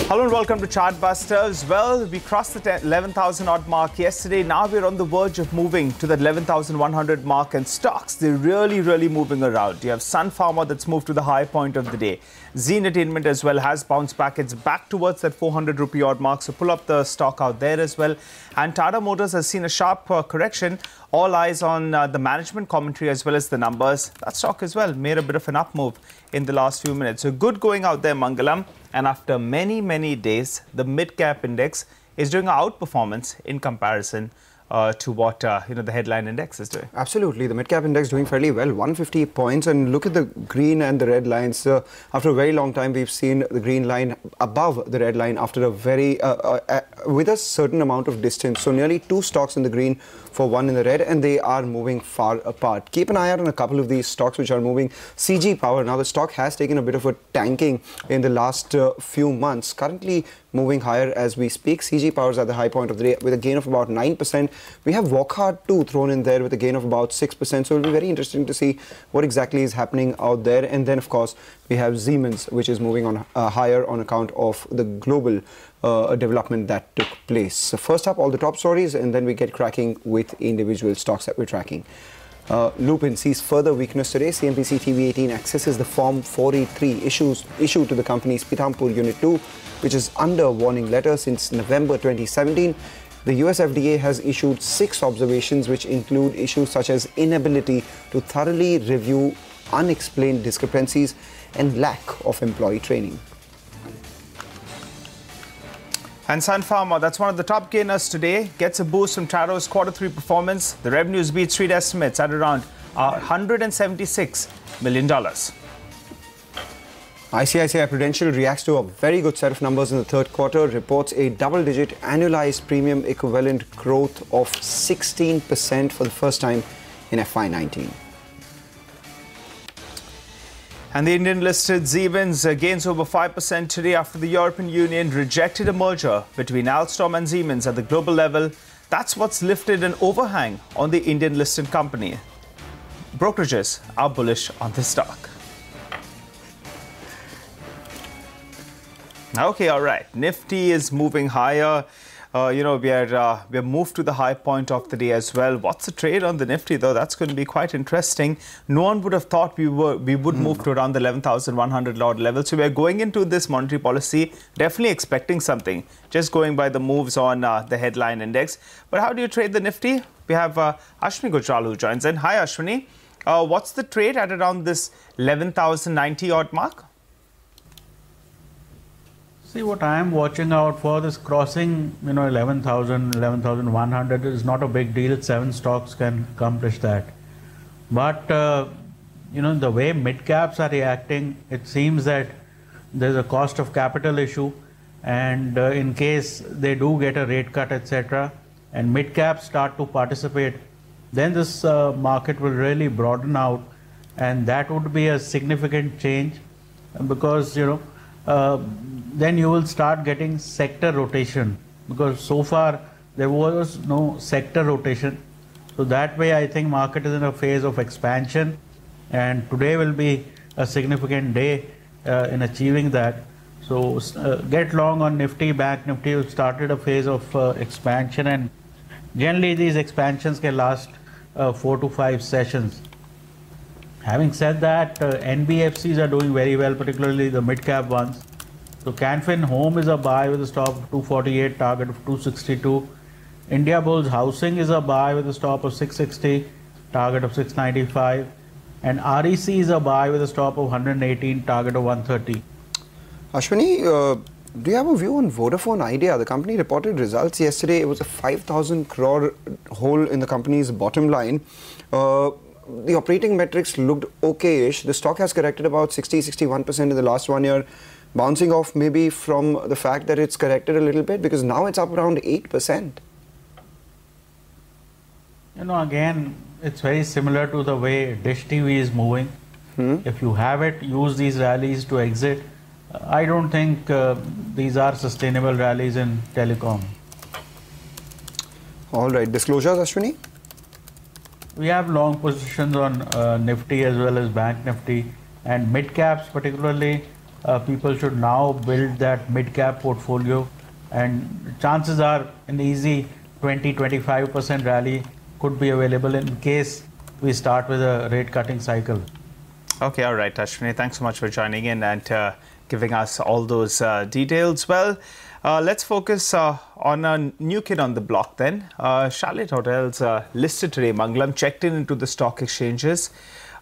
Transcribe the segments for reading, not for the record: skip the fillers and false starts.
Hello and welcome to Chartbusters. Well, we crossed the 11,000 odd mark yesterday. Now we're on the verge of moving to that 11,100 mark, and stocks, they're really moving around. You have Pharma that's moved to the high point of the day. Entertainment as well has bounced back. It's back towards that 400 rupee odd mark. So pull up the stock out there as well. And Tata Motors has seen a sharp correction. All eyes on the management commentary as well as the numbers. That stock as well made a bit of an up move in the last few minutes. So good going out there, Mangalam. And after many days, the mid-cap index is doing an outperformance in comparison to what the headline index is doing. Absolutely, the mid-cap index doing fairly well, 150 points, and look at the green and the red lines. After a very long time, we've seen the green line above the red line after a very with a certain amount of distance. So nearly two stocks in the green for one in the red, and they are moving far apart. Keep an eye out on a couple of these stocks which are moving. CG Power, now the stock has taken a bit of a tanking in the last few months, currently moving higher as we speak. CG Power is at the high point of the day with a gain of about 9%. We have Wockhardt too thrown in there with a gain of about 6%. So it'll be very interesting to see what exactly is happening out there. And then, of course, we have Siemens, which is moving on higher on account of the global development that took place. So first up, all the top stories, and then we get cracking with individual stocks that we're tracking. Lupin sees further weakness today. cnbc TV18 accesses the Form 483 issued to the company's Pithampur Unit 2, which is under warning letter since November 2017. The US FDA has issued 6 observations, which include issues such as inability to thoroughly review unexplained discrepancies and lack of employee training. And Pharma, that's one of the top gainers today, gets a boost from Taro's Q3 performance. The revenues beat street estimates at around $176 million. ICICI Prudential reacts to a very good set of numbers in the third quarter, reports a double-digit annualized premium equivalent growth of 16% for the first time in FY19. And the Indian-listed Siemens gains over 5% today after the European Union rejected a merger between Alstom and Siemens at the global level. That's what's lifted an overhang on the Indian-listed company. Brokerages are bullish on this stock. Okay, all right. Nifty is moving higher. We are moved to the high point of the day as well. What's the trade on the Nifty though? That's going to be quite interesting. No one would have thought we would move to around the 11,100 odd level. So we are going into this monetary policy definitely expecting something. Just going by the moves on the headline index. But how do you trade the Nifty? We have Ashwini Gujral who joins in. Hi Ashwini. What's the trade at around this 11,090 odd mark? See, what I am watching out for, this crossing, 11,000, 11,100 is not a big deal. 7 stocks can accomplish that. But, the way mid-caps are reacting, it seems that there's a cost of capital issue. And in case they do get a rate cut, etc., and mid-caps start to participate, then this market will really broaden out. And that would be a significant change because, then you will start getting sector rotation, because so far there was no sector rotation. So that way I think market is in a phase of expansion, and today will be a significant day in achieving that. So get long on Nifty. Bank Nifty started a phase of expansion, and generally these expansions can last 4 to 5 sessions. Having said that, NBFCs are doing very well, particularly the mid-cap ones. So Canfin Home is a buy with a stop of 248, target of 262. India Bulls Housing is a buy with a stop of 660, target of 695. And REC is a buy with a stop of 118, target of 130. Ashwini, do you have a view on Vodafone Idea? The company reported results yesterday. It was a 5,000 crore hole in the company's bottom line. The operating metrics looked okay-ish. The stock has corrected about 60-61% in the last 1 year. Bouncing off maybe from the fact that it's corrected a little bit, because now it's up around 8%. Again, it's very similar to the way Dish TV is moving. If you have it, use these rallies to exit. I don't think these are sustainable rallies in telecom. All right, disclosures, Ashwini? We have long positions on Nifty as well as Bank Nifty, and mid caps particularly. people should now build that mid-cap portfolio, and chances are an easy 20-25% rally could be available in case we start with a rate cutting cycle. Okay, all right, Ashwini, thanks so much for joining in and giving us all those details. Well, let's focus on a new kid on the block then. Chalet Hotels listed today. Mangalam checked into the stock exchanges.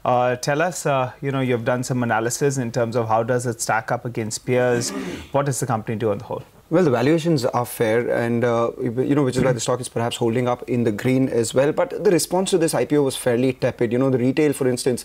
Tell us, you've done some analysis in terms of how does it stack up against peers. What does the company do on the whole? Well, the valuations are fair, and which is why the stock is perhaps holding up in the green as well. But the response to this IPO was fairly tepid. The retail, for instance,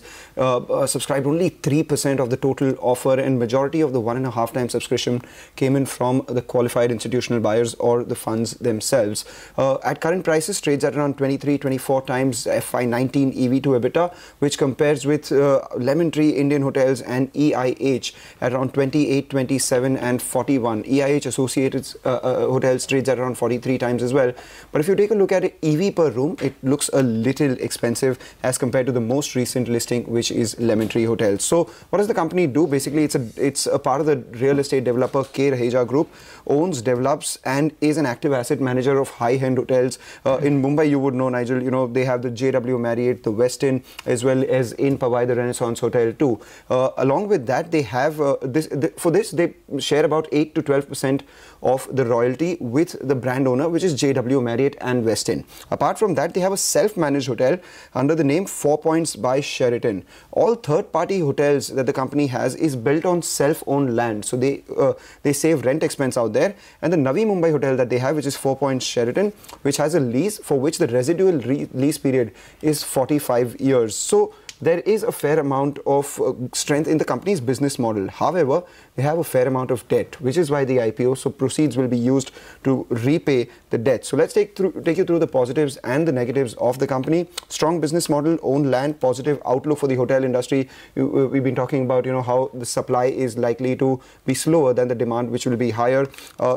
subscribed only 3% of the total offer, and majority of the 1.5 times subscription came in from the qualified institutional buyers or the funds themselves. At current prices, trades at around 23-24 times FY19 EV to EBITDA, which compares with Lemon Tree, Indian Hotels, and EIH at around 28, 27, and 41. EIH Associated Hotels trades at around 43 times as well. But if you take a look at it, EV per room, it looks a little expensive as compared to the most recent listing, which is Lemon Tree Hotels. So what does the company do? Basically, it's a part of the real estate developer K. Raheja Group, owns, develops, and is an active asset manager of high-end hotels. In Mumbai, you would know, Nigel, they have the JW Marriott, the Westin, as well as in Powai, the Renaissance Hotel too. Along with that, they have they share about 8 to 12% of the royalty with the brand owner, which is JW Marriott and Westin. Apart from that, they have a self-managed hotel under the name 4 Points by Sheraton. All third-party hotels that the company has is built on self-owned land, so they save rent expense out there. And the Navi Mumbai hotel that they have, which is 4 Points Sheraton, which has a lease for which the residual lease period is 45 years. So there is a fair amount of strength in the company's business model. However, they have a fair amount of debt, which is why the IPO. So proceeds will be used to repay the debt. So let's take you through the positives and the negatives of the company. Strong business model, owned land, positive outlook for the hotel industry. We've been talking about how the supply is likely to be slower than the demand, which will be higher.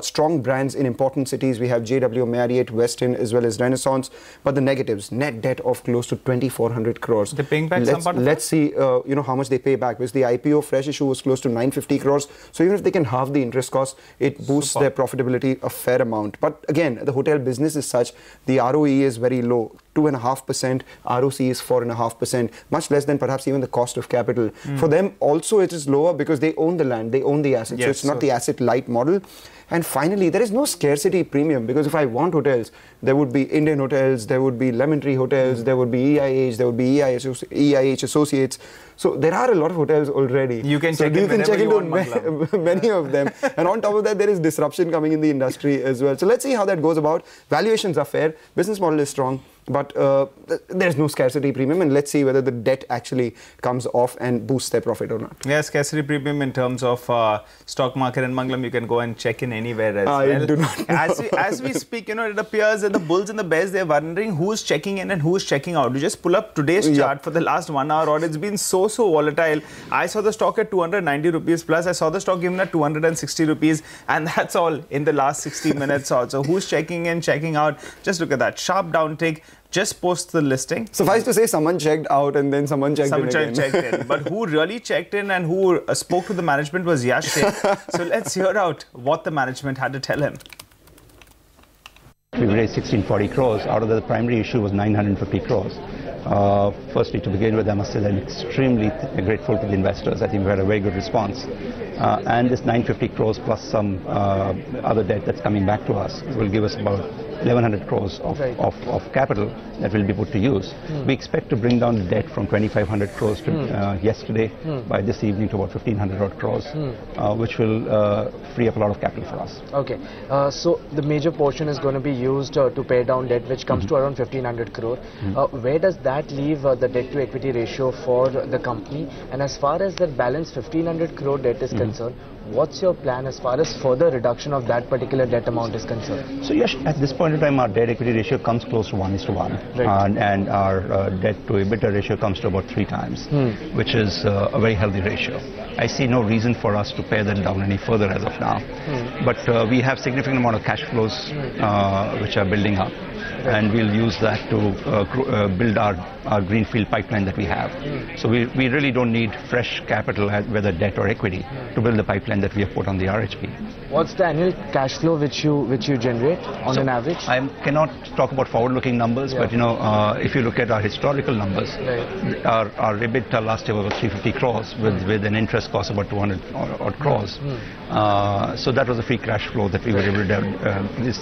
Strong brands in important cities. We have JW Marriott, Westin, as well as Renaissance. But the negatives: net debt of close to 2,400 crores. They're paying back. Let's see, how much they pay back. Because the IPO fresh issue was close to 950 crores. So even if they can halve the interest cost, it boosts their profitability a fair amount. But again, the hotel business is such, the ROE is very low. 2.5%, ROC is 4.5%, much less than perhaps even the cost of capital. For them also it is lower because they own the land, they own the assets. Yes, so it's not the asset light model. And finally, there is no scarcity premium, because if I want hotels, there would be Indian Hotels, there would be Lemon Tree Hotels, there would be EIH, there would be EIH Associates. So there are a lot of hotels already. You can check into many of them. And on top of that, there is disruption coming in the industry as well. So let's see how that goes about. Valuations are fair, business model is strong, but there's no scarcity premium, and let's see whether the debt actually comes off and boosts their profit or not. Yeah, scarcity premium in terms of stock market and Mangalam, you can go and check in anywhere as well. Do not know. As we speak, it appears that the bulls and the bears, they're wondering who's checking in and who's checking out. You just pull up today's chart for the last 1 hour, or it's been so volatile. I saw the stock at 290 rupees plus. I saw the stock given at 260 rupees, and that's all in the last 60 minutes or so. Who's checking in, checking out? Just look at that sharp downtick just post the listing. Suffice to say, someone checked out and then someone checked in again. Checked in. But who really checked in and who spoke to the management was Yash Singh. So let's hear out what the management had to tell him. We raised 1640 crores. Out of the primary issue was 950 crores. Firstly, to begin with, I must say I'm extremely grateful to the investors. I think we had a very good response. And this 950 crores plus some other debt that's coming back to us will give us about 1100 crores of capital that will be put to use. We expect to bring down the debt from 2500 crores to yesterday by this evening to about 1500 odd crores, which will free up a lot of capital for us. Okay, so the major portion is going to be used to pay down debt, which comes to around 1500 crore. Where does that leave the debt to equity ratio for the company? And as far as that balance 1500 crore debt is concerned, what's your plan as far as further reduction of that particular debt amount is concerned? So yes, at this point in time, our debt equity ratio comes close to 1:1, and our debt to EBITDA ratio comes to about 3 times, which is a very healthy ratio. I see no reason for us to pare that down any further as of now. But we have significant amount of cash flows which are building up. and we'll use that to build our greenfield pipeline that we have. So we really don't need fresh capital, whether debt or equity, to build the pipeline that we have put on the RHP. What's the annual cash flow which you generate on an average? I cannot talk about forward-looking numbers, but if you look at our historical numbers, our EBITDA last year was 350 crores with an interest cost of about 200 odd crores. So that was a free cash flow that we were able to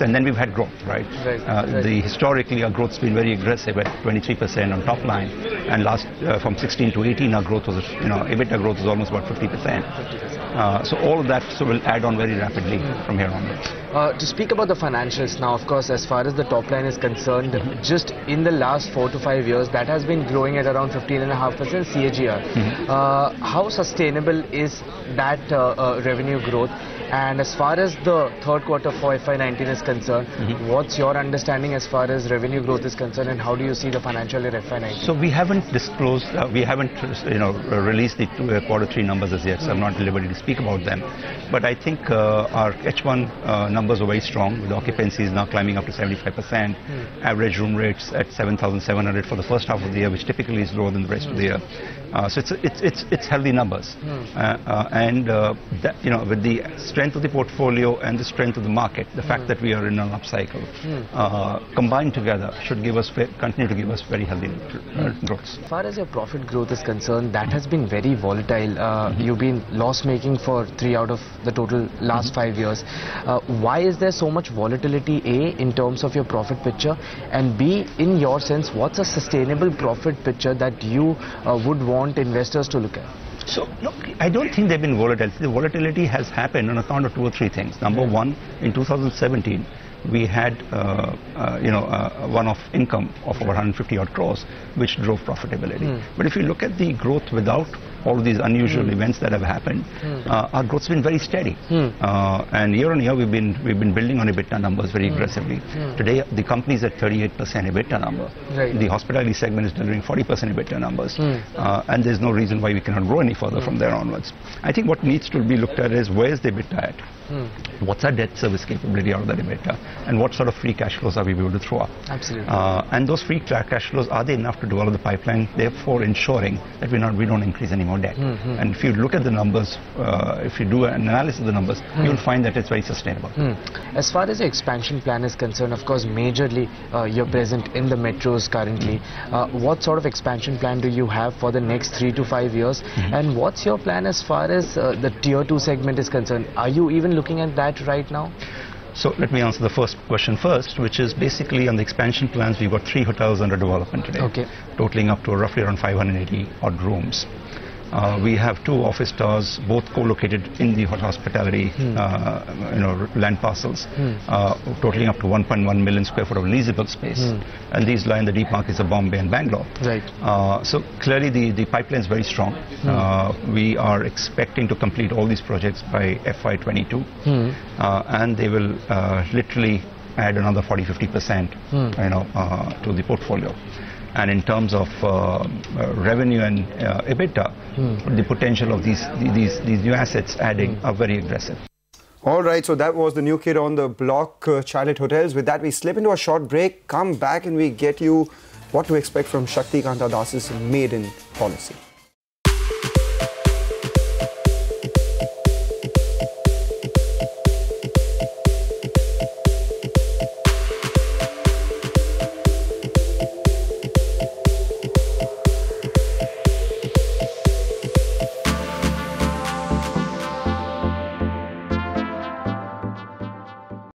and then we've had growth, right? Historically, our growth's been very aggressive at 23% on top line, and from 16 to 18, our growth was, EBITDA growth was almost about 50%. So all of that will add on very rapidly from here onwards. To speak about the financials now, of course, as far as the top line is concerned, just in the last 4 to 5 years, that has been growing at around 15.5% CAGR. How sustainable is that revenue growth? And as far as the third quarter for FY19 is concerned, what's your understanding as far as revenue growth is concerned, and how do you see the financial year FY19? So we haven't disclosed, we haven't released the quarter 3 numbers as yet, so I'm not at liberty to speak about them. But I think our H1 numbers are very strong, with occupancy is now climbing up to 75%, average room rates at 7,700 for the first half of the year, which typically is lower than the rest of the year. So it's healthy numbers, and with the strength of the portfolio and the strength of the market, the fact that we are in an upcycle, combined together should continue to give us very healthy growths. As far as your profit growth is concerned, that has been very volatile. You've been loss-making for 3 out of the total last 5 years. Why is there so much volatility, A, in terms of your profit picture, and B, in your sense, what's a sustainable profit picture that you would want investors to look at? So, look, I don't think they've been volatile. The volatility has happened on account of 2 or 3 things. Number one, in 2017, we had one-off income of over 150 odd crores, which drove profitability. But if you look at the growth without all of these unusual events that have happened, our growth's been very steady. And year on year, we've been building on EBITDA numbers very aggressively. Today, the company is at 38% EBITDA number. The hospitality segment is delivering 40% EBITDA numbers. And there's no reason why we cannot grow any further from there onwards. I think what needs to be looked at is, where's the EBITDA at? What's our debt service capability out of that EBITDA? And what sort of free cash flows are we able to throw up? Absolutely. And those free cash flows, are they enough to develop the pipeline, therefore ensuring that we don't increase any more debt? And if you look at the numbers, if you do an analysis of the numbers, you'll find that it's very sustainable. As far as the expansion plan is concerned, of course, majorly you're present in the metros currently. What sort of expansion plan do you have for the next 3 to 5 years? And what's your plan as far as the tier 2 segment is concerned? Are you even looking at that right now? So let me answer the first question first, which is basically on the expansion plans. We've got 3 hotels under development today, totaling up to roughly around 580 odd rooms. We have 2 office towers, both co-located in the hospitality, land parcels, totaling up to 1.1 million square foot of leasable space. And these lie in the deep markets of Bombay and Bangalore. So clearly the pipeline is very strong. We are expecting to complete all these projects by FY22, and they will literally add another 40-50%, to the portfolio. And in terms of revenue and EBITDA, the potential of these new assets adding are very aggressive. All right, so that was the new kid on the block, Charlotte Hotels. With that, we slip into a short break, come back and we get you what to expect from Shakti Kanta Das's maiden policy.